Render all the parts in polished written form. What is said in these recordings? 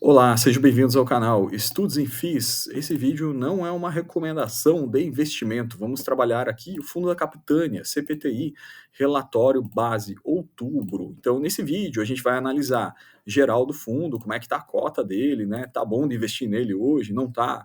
Olá, sejam bem-vindos ao canal Estudos em FIIs. Esse vídeo não é uma recomendação de investimento. Vamos trabalhar aqui o Fundo da Capitânia, CPTI, relatório base outubro. Então, nesse vídeo a gente vai analisar geral do fundo, como é que está a cota dele, né? Tá bom de investir nele hoje? Não tá?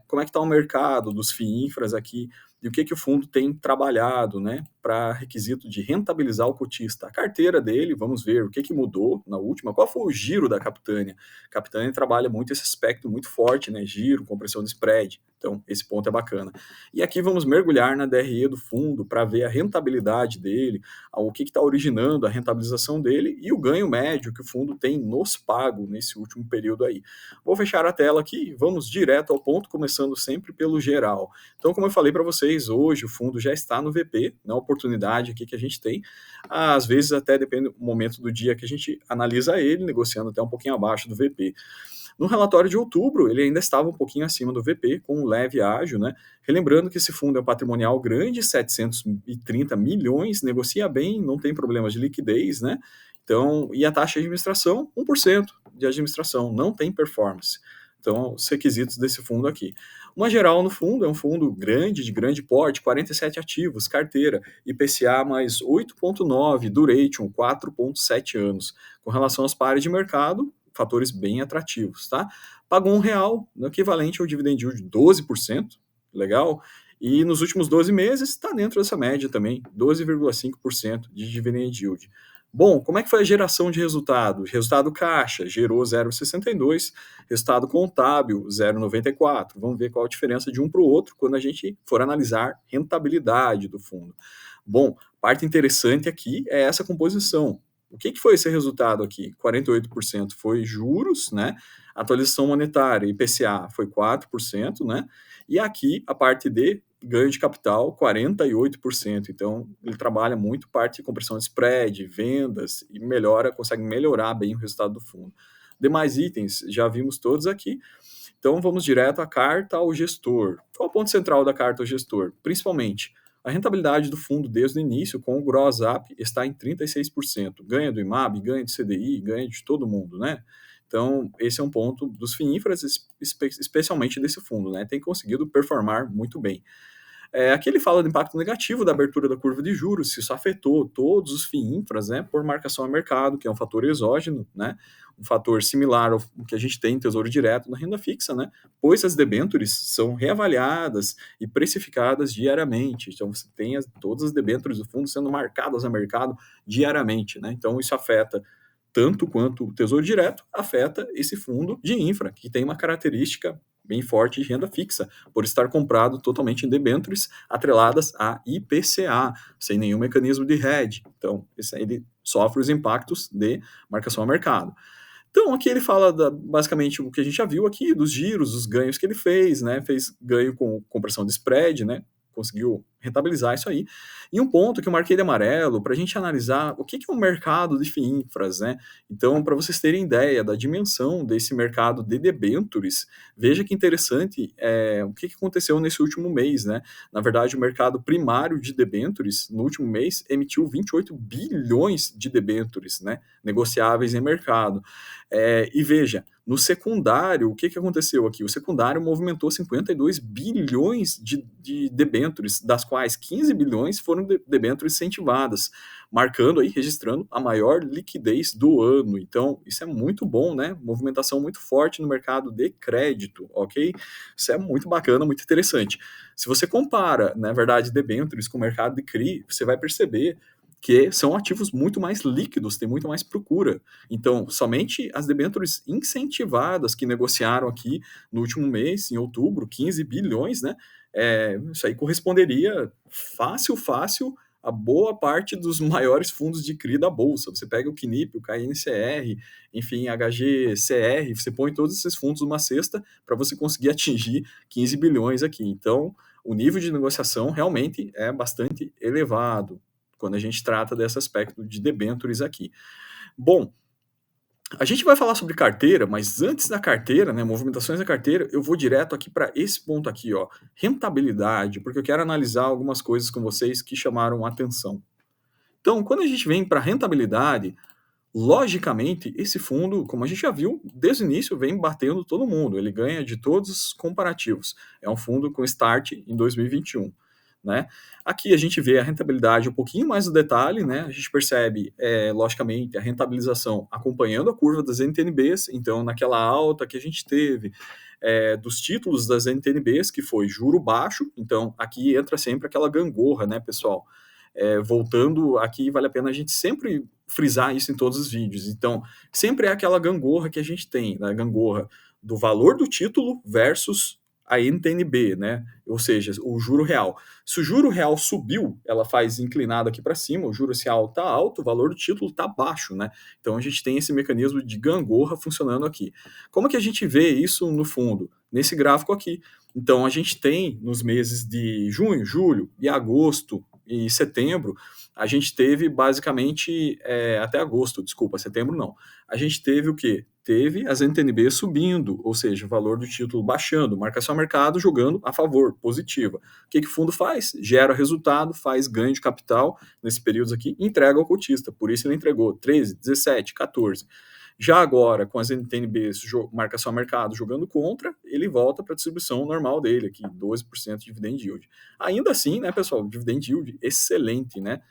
Como é que está o mercado dos FIINFRAs aqui? E o que o fundo tem trabalhado, né, para requisito de rentabilizar o cotista. A carteira dele, vamos ver o que mudou na última, qual foi o giro da Capitânia. Capitânia trabalha muito esse aspecto muito forte, né? Giro, compressão de spread. Então, esse ponto é bacana. E aqui vamos mergulhar na DRE do fundo para ver a rentabilidade dele, o que está originando a rentabilização dele e o ganho médio que o fundo tem nos pago nesse último período aí. Vou fechar a tela aqui, vamos direto ao ponto, começando sempre pelo geral. Então, como eu falei para vocês, hoje o fundo já está no VP, na oportunidade aqui que a gente tem. Às vezes até depende do momento do dia que a gente analisa ele, negociando até um pouquinho abaixo do VP. No relatório de outubro, ele ainda estava um pouquinho acima do VP, com um leve ágio, né? Relembrando que esse fundo é um patrimonial grande, 730 milhões, negocia bem, não tem problemas de liquidez, né? Então, e a taxa de administração, 1% de administração, não tem performance. Então, os requisitos desse fundo aqui. Uma geral no fundo, é um fundo grande, de grande porte, 47 ativos, carteira, IPCA mais 8,9, duration, 4,7 anos. Com relação aos pares de mercado, fatores bem atrativos, tá? Pagou R$ 1, no equivalente ao dividend yield de 12%, legal? E nos últimos 12 meses está dentro dessa média também, 12,5% de dividend yield. Bom, como é que foi a geração de resultado? Resultado caixa gerou 0,62, resultado contábil 0,94. Vamos ver qual a diferença de um para o outro quando a gente for analisar rentabilidade do fundo. Bom, parte interessante aqui é essa composição. O que foi esse resultado aqui? 48% foi juros, né? Atualização monetária, IPCA, foi 4%, né? E aqui a parte de ganho de capital, 48%. Então, ele trabalha muito parte de compressão de spread, vendas, e consegue melhorar bem o resultado do fundo. Demais itens, já vimos todos aqui. Então, vamos direto à carta ao gestor. Qual é o ponto central da carta ao gestor? Principalmente, a rentabilidade do fundo desde o início, com o Gross Up, está em 36%. Ganha do IMAB, ganha do CDI, ganha de todo mundo, né? Então, esse é um ponto dos FIINFRAs, especialmente desse fundo, né? Tem conseguido performar muito bem. Aqui ele fala do impacto negativo da abertura da curva de juros, se isso afetou todos os FIINFRAs, né, por marcação a mercado, que é um fator exógeno, né, um fator similar ao que a gente tem em tesouro direto na renda fixa, né, pois as debêntures são reavaliadas e precificadas diariamente. Então você tem todas as debêntures do fundo sendo marcadas a mercado diariamente, né, então isso afeta tanto quanto o tesouro direto, afeta esse fundo de infra, que tem uma característica bem forte de renda fixa, por estar comprado totalmente em debêntures atreladas a IPCA, sem nenhum mecanismo de hedge. Então, ele sofre os impactos de marcação a mercado. Então, aqui ele fala basicamente o que a gente já viu aqui, dos giros, dos ganhos que ele fez, né? Fez ganho com compressão de spread, né? Conseguiu rentabilizar isso aí. E um ponto que eu marquei de amarelo para a gente analisar o que é o mercado de FIINFRAs, né? Então, para vocês terem ideia da dimensão desse mercado de debêntures, veja que interessante o que aconteceu nesse último mês, né? Na verdade, o mercado primário de debêntures, no último mês, emitiu 28 bilhões de debêntures, né? Negociáveis em mercado. E veja, no secundário, o que aconteceu aqui? O secundário movimentou 52 bilhões de debêntures, das quais 15 bilhões foram debêntures incentivadas, marcando aí, registrando a maior liquidez do ano. Então, isso é muito bom, né? Movimentação muito forte no mercado de crédito, ok? Isso é muito bacana, muito interessante. Se você compara, na verdade, debêntures com o mercado de CRI, você vai perceber que são ativos muito mais líquidos, tem muito mais procura. Então, somente as debêntures incentivadas que negociaram aqui no último mês, em outubro, 15 bilhões, né? Isso aí corresponderia fácil a boa parte dos maiores fundos de CRI da Bolsa. Você pega o CNIP, o KNCR, enfim, HGCR, você põe todos esses fundos numa cesta para você conseguir atingir 15 bilhões aqui. Então, o nível de negociação realmente é bastante elevado quando a gente trata desse aspecto de debêntures aqui. Bom, a gente vai falar sobre carteira, mas antes da carteira, né, movimentações da carteira, eu vou direto aqui para esse ponto aqui, ó, rentabilidade, porque eu quero analisar algumas coisas com vocês que chamaram atenção. Então, quando a gente vem para rentabilidade, Logicamente, esse fundo, como a gente já viu, desde o início vem batendo todo mundo, ele ganha de todos os comparativos. É um fundo com start em 2021, né. Aqui a gente vê a rentabilidade um pouquinho mais no detalhe, né, a gente percebe, logicamente, a rentabilização acompanhando a curva das NTNBs, então naquela alta que a gente teve, dos títulos das NTNBs, que foi juro baixo, então aqui entra sempre aquela gangorra, né, pessoal. Voltando aqui, vale a pena a gente sempre frisar isso em todos os vídeos. Então, sempre é aquela gangorra que a gente tem, né? Gangorra do valor do título versus a NTNB, né? Ou seja, o juro real. Se o juro real subiu, ela faz inclinado aqui para cima, o juro real está alto, o valor do título está baixo, né? Então a gente tem esse mecanismo de gangorra funcionando aqui. Como que a gente vê isso no fundo? Nesse gráfico aqui. Então a gente tem nos meses de junho, julho e agosto e setembro, a gente teve basicamente, até agosto, desculpa, setembro não. A gente teve o quê? Teve as NTNB subindo, ou seja, o valor do título baixando, marcação a mercado jogando a favor, positiva. O que o fundo faz? Gera resultado, faz ganho de capital nesse período aqui, entrega ao cotista. Por isso ele entregou 13, 17, 14. Já agora, com as NTNBs, marcação a mercado jogando contra, ele volta para a distribuição normal dele, aqui 12% de dividend yield. Ainda assim, né, pessoal, dividend yield excelente, né?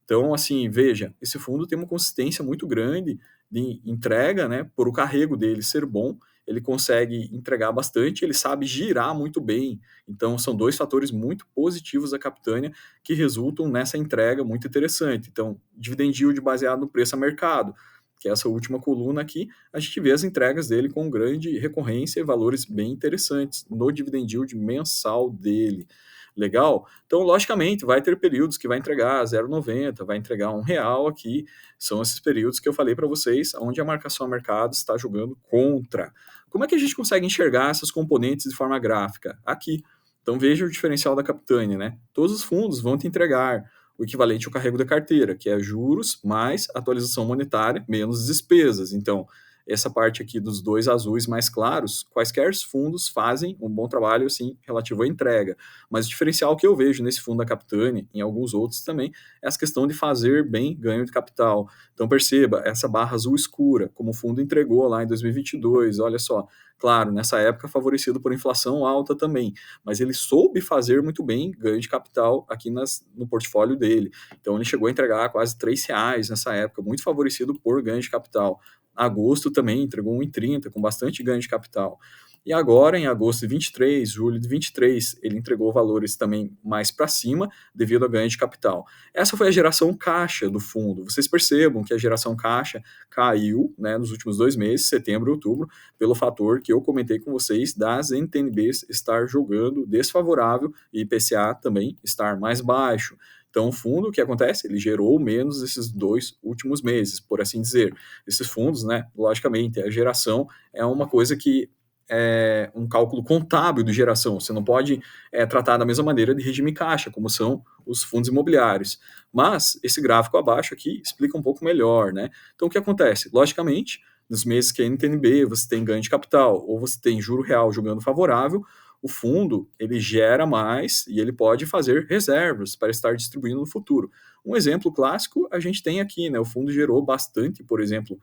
Então, assim, veja, esse fundo tem uma consistência muito grande de entrega, né? Por o carrego dele ser bom, ele consegue entregar bastante, ele sabe girar muito bem. Então, são dois fatores muito positivos da Capitânia que resultam nessa entrega muito interessante. Então, dividend yield baseado no preço a mercado, que é essa última coluna aqui, a gente vê as entregas dele com grande recorrência e valores bem interessantes no dividend yield mensal dele. Legal? Então, logicamente, vai ter períodos que vai entregar 0,90, vai entregar R$ 1 aqui. São esses períodos que eu falei para vocês, onde a marcação a mercado está jogando contra. Como é que a gente consegue enxergar essas componentes de forma gráfica? Aqui. Então, veja o diferencial da Capitânia, né? Todos os fundos vão te entregar o equivalente ao carrego da carteira, que é juros mais atualização monetária menos despesas. Então, essa parte aqui dos dois azuis mais claros, quaisquer fundos fazem um bom trabalho assim relativo à entrega. Mas o diferencial que eu vejo nesse fundo da Capitânia, em alguns outros também, é essa questão de fazer bem ganho de capital. Então perceba, essa barra azul escura, como o fundo entregou lá em 2022, olha só, claro, nessa época favorecido por inflação alta também, mas ele soube fazer muito bem ganho de capital aqui no portfólio dele. Então ele chegou a entregar quase R$ 3 nessa época, muito favorecido por ganho de capital. Agosto também entregou 1,30 com bastante ganho de capital. E agora, em agosto de 23, julho de 23, ele entregou valores também mais para cima, devido a ganho de capital. Essa foi a geração caixa do fundo. Vocês percebam que a geração caixa caiu, né, nos últimos 2 meses, setembro e outubro, pelo fator que eu comentei com vocês das NTNBs estar jogando desfavorável e IPCA também estar mais baixo. Então, o fundo, o que acontece? Ele gerou menos esses 2 últimos meses, por assim dizer. Esses fundos, né, logicamente, a geração é uma coisa que é um cálculo contábil de geração. Você não pode tratar da mesma maneira de regime caixa, como são os fundos imobiliários. Mas esse gráfico abaixo aqui explica um pouco melhor, né? Então, o que acontece? Logicamente, nos meses que é NTNB, você tem ganho de capital, ou você tem juro real jogando favorável, o fundo ele gera mais e ele pode fazer reservas para estar distribuindo no futuro. Um exemplo clássico a gente tem aqui, né? O fundo gerou bastante, por exemplo,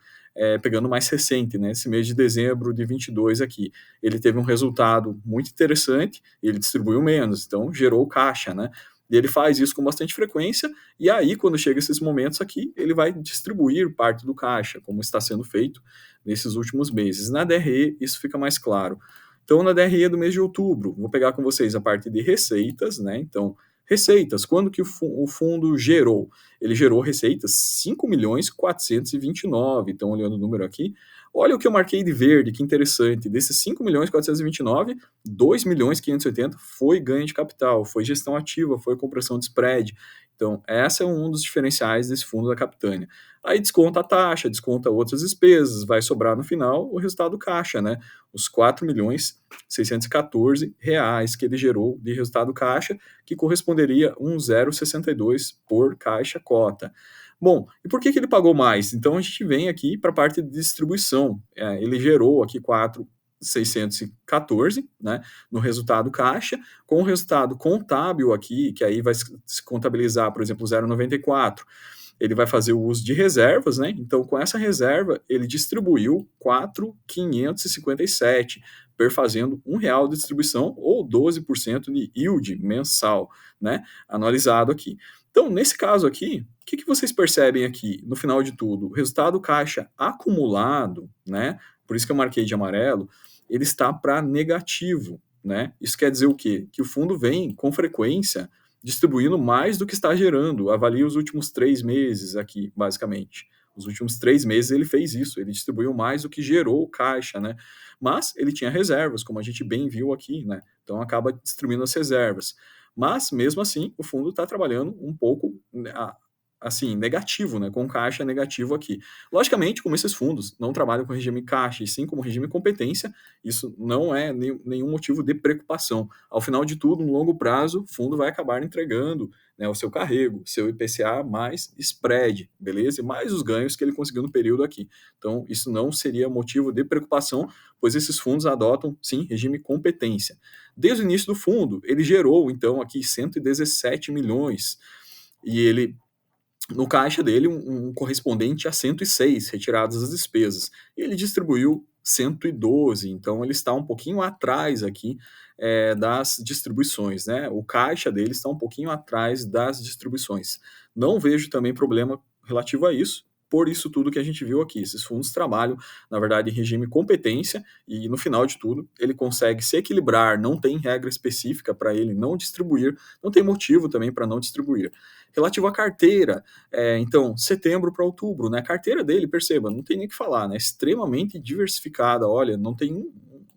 pegando mais recente, né? Esse mês de dezembro de 22 aqui, ele teve um resultado muito interessante, ele distribuiu menos, então gerou caixa, né? E ele faz isso com bastante frequência, e aí, quando chega esses momentos aqui, ele vai distribuir parte do caixa, como está sendo feito nesses últimos meses. Na DRE, isso fica mais claro. Então, na DRE do mês de outubro, vou pegar com vocês a parte de receitas, né? Então, receitas, quando que o fundo gerou? Ele gerou receitas 5.429, então olhando o número aqui, olha o que eu marquei de verde, que interessante, desses 5.429, 2.580 foi ganho de capital, foi gestão ativa, foi compressão de spread. Então, essa é um dos diferenciais desse fundo da Capitânia. Aí desconta a taxa, desconta outras despesas, vai sobrar no final o resultado caixa, né? Os R$ 4.614 que ele gerou de resultado caixa, que corresponderia a 1,062 por caixa cota. Bom, e por que ele pagou mais? Então a gente vem aqui para a parte de distribuição. Ele gerou aqui 4.614, né, no resultado caixa, com o resultado contábil aqui, que aí vai se contabilizar, por exemplo, 0,94. ele vai fazer o uso de reservas, né? Então, com essa reserva, ele distribuiu 4.557, perfazendo R$ 1 de distribuição ou 12% de yield mensal, né? Analisado aqui. Então, nesse caso aqui, o que vocês percebem aqui, no final de tudo? O resultado caixa acumulado, né? Por isso que eu marquei de amarelo, ele está para negativo, né? Isso quer dizer o quê? Que o fundo vem com frequência distribuindo mais do que está gerando. Avalie os últimos 3 meses aqui, basicamente. Os últimos 3 meses ele fez isso, ele distribuiu mais do que gerou caixa, né? Mas ele tinha reservas, como a gente bem viu aqui, né? Então acaba distribuindo as reservas. Mas, mesmo assim, o fundo está trabalhando um pouco, né, assim, negativo, né? Com caixa negativo aqui. Logicamente, como esses fundos não trabalham com regime caixa e sim como regime competência, isso não é nenhum motivo de preocupação. Ao final de tudo, no longo prazo, o fundo vai acabar entregando, né, o seu carrego, seu IPCA mais spread, beleza? E mais os ganhos que ele conseguiu no período aqui. Então, isso não seria motivo de preocupação, pois esses fundos adotam, sim, regime competência. Desde o início do fundo, ele gerou, então, aqui 117 milhões, e ele no caixa dele um correspondente a 106 retiradas as despesas. E ele distribuiu 112, então ele está um pouquinho atrás aqui das distribuições, né? O caixa dele está um pouquinho atrás das distribuições. Não vejo também problema relativo a isso, por isso tudo que a gente viu aqui. Esses fundos trabalham, na verdade, em regime competência e, no final de tudo, ele consegue se equilibrar, não tem regra específica para ele não distribuir, não tem motivo também para não distribuir. Relativo à carteira, então, setembro para outubro, né? A carteira dele, perceba, não tem nem o que falar, né? Extremamente diversificada. Olha, não tem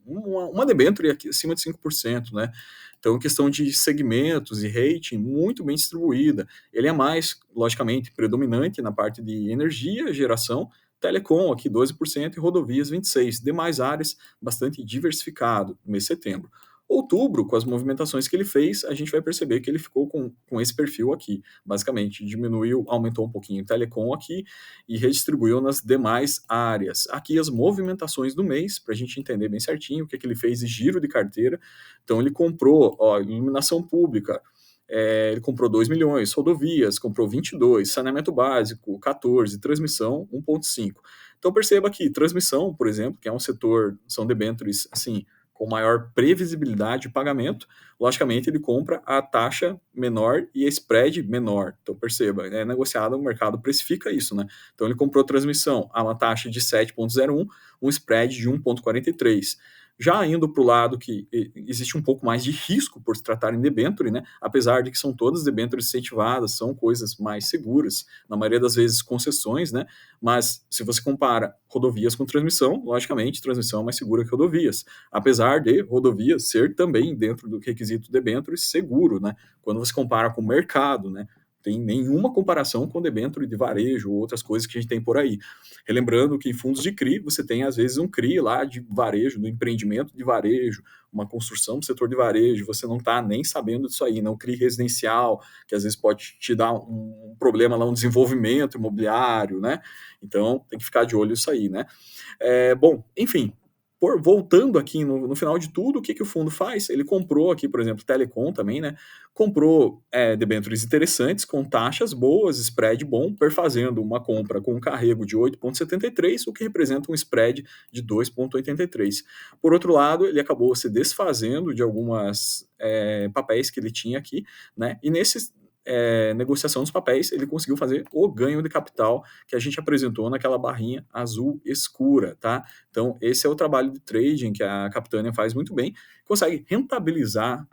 uma debênture aqui acima de 5%, né? Então, questão de segmentos e rating, muito bem distribuída. Ele é mais, logicamente, predominante na parte de energia, geração, telecom, aqui 12%, e rodovias 26%. Demais áreas, bastante diversificado no mês de setembro. Outubro, com as movimentações que ele fez, a gente vai perceber que ele ficou com esse perfil aqui. Basicamente, diminuiu, aumentou um pouquinho o telecom aqui e redistribuiu nas demais áreas. Aqui as movimentações do mês, para a gente entender bem certinho o que ele fez de giro de carteira. Então, ele comprou iluminação pública, ele comprou 2 milhões, rodovias, comprou 22, saneamento básico, 14, transmissão, 1,5. Então, perceba aqui, transmissão, por exemplo, que é um setor, são debêntures, assim, com maior previsibilidade de pagamento, logicamente ele compra a taxa menor e a spread menor. Então, perceba, é negociado, o mercado precifica isso, né? Então, ele comprou transmissão a uma taxa de 7,01, um spread de 1,43. Já indo para o lado que existe um pouco mais de risco por se tratar em debênture, né? Apesar de que são todas debêntures incentivadas, são coisas mais seguras, na maioria das vezes concessões, né? Mas se você compara rodovias com transmissão, logicamente transmissão é mais segura que rodovias, apesar de rodovias ser também dentro do requisito debênture seguro, né? Quando você compara com o mercado, né? Tem nenhuma comparação com debênture de varejo ou outras coisas que a gente tem por aí. Relembrando que em fundos de CRI, você tem às vezes um CRI lá de varejo, do empreendimento de varejo, uma construção do setor de varejo, você não está nem sabendo disso aí, não CRI residencial, que às vezes pode te dar um problema lá, um desenvolvimento imobiliário, né? Então, tem que ficar de olho nisso aí, né? Bom, enfim, voltando aqui no final de tudo, o que o fundo faz? Ele comprou aqui, por exemplo, Telecom também, né? Comprou debêntures interessantes, com taxas boas, spread bom, perfazendo uma compra com um carrego de 8,73, o que representa um spread de 2,83. Por outro lado, ele acabou se desfazendo de algumas papéis que ele tinha aqui, né? E nesses negociação dos papéis, ele conseguiu fazer o ganho de capital que a gente apresentou naquela barrinha azul escura, tá? Então, esse é o trabalho de trading que a Capitânia faz muito bem, consegue rentabilizar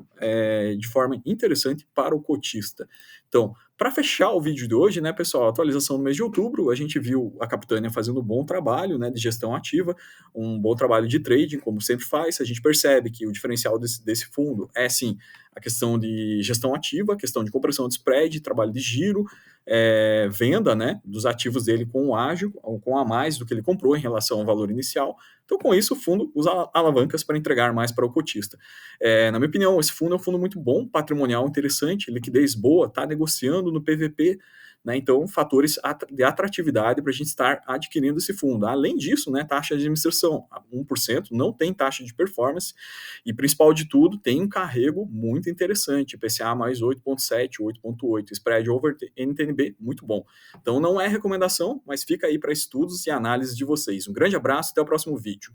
de forma interessante para o cotista. Então, para fechar o vídeo de hoje, né, pessoal, atualização no mês de outubro, a gente viu a Capitânia fazendo um bom trabalho, né, de gestão ativa, um bom trabalho de trading, como sempre faz. A gente percebe que o diferencial desse fundo é, sim, a questão de gestão ativa, a questão de compressão de spread, trabalho de giro, venda, né, dos ativos dele com o ágio, com a mais do que ele comprou em relação ao valor inicial. Então, com isso, o fundo usa alavancas para entregar mais para o cotista. Na minha opinião, esse fundo é um fundo muito bom, patrimonial interessante, liquidez boa, está negociando no PVP, né? Então, fatores de atratividade para a gente estar adquirindo esse fundo. Além disso, né, taxa de administração, 1%, não tem taxa de performance, e principal de tudo, tem um carrego muito interessante, IPCA mais 8,7, 8,8, spread over NTNB, muito bom. Então, não é recomendação, mas fica aí para estudos e análise de vocês. Um grande abraço, até o próximo vídeo.